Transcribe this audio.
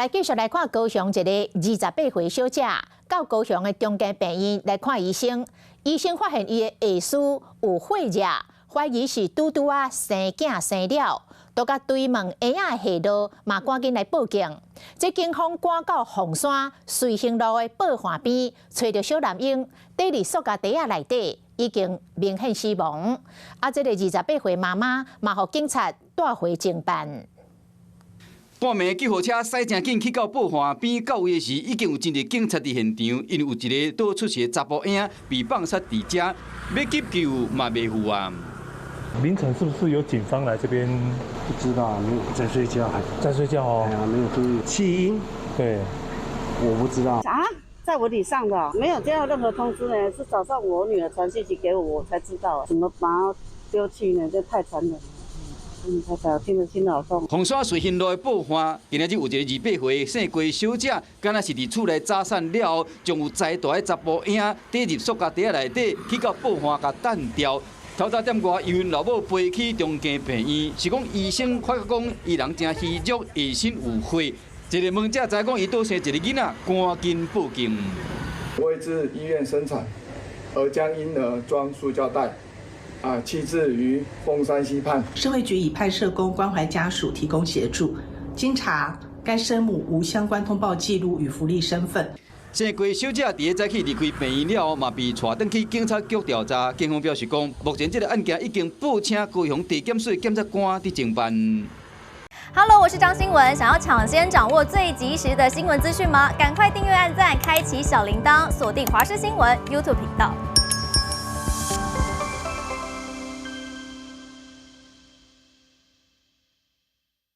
来继续来看高雄一个28岁小姐到高雄的中间病院来看医生，医生发现伊的下肢有血热，怀疑是拄生囝生了，都甲追问婴仔下落，嘛赶紧来报警。这警方赶到凤山瑞兴路的报环边，找到小男婴伫伫塑胶袋仔内底，已经明显死亡。这个28岁妈妈嘛，互警察带回侦办。 半暝救护车驶正紧去到报环边到位时，已经有真侪警察伫现场，因为有一个倒出去的查甫婴被放杀伫遮，要急救嘛袂赴啊。凌晨是不是有警方来这边？不知道，没有在睡觉，还在睡觉哦。哎呀，没有注意气音，对，我不知道。啊，在我礼上的，没有接到任何通知呢，是早上我女儿传讯息给我，我才知道，怎么把它丢弃呢？这太残忍了。 才听得好痛。凤山瑞兴路的报环，今仔日有一个28岁姓郭小姐，敢若是伫厝内早产了后，将有栽大的查甫婴带入塑胶袋内底，去到报环甲弹掉。透早点外，由因老母背去中间病院，是讲医生发觉讲伊人真虚弱，下身有血。一个问者知讲伊倒生一个囡仔，赶紧报警。未至医院生产，而将婴儿装塑胶袋。 弃置于凤山溪畔。社会局已派社工关怀家属提供协助。经查，该生母无相关通报记录与福利身份。姓郭小姐伫个早起离开病院了后，嘛被带转去警察局调查。警方表示讲，目前这个案件已经报请高雄地检署检察官伫侦办。Hello， 我是张新文。想要抢先掌握最及时的新闻资讯吗？赶快订阅、按赞、开启小铃铛，锁定华视新闻 YouTube 频道。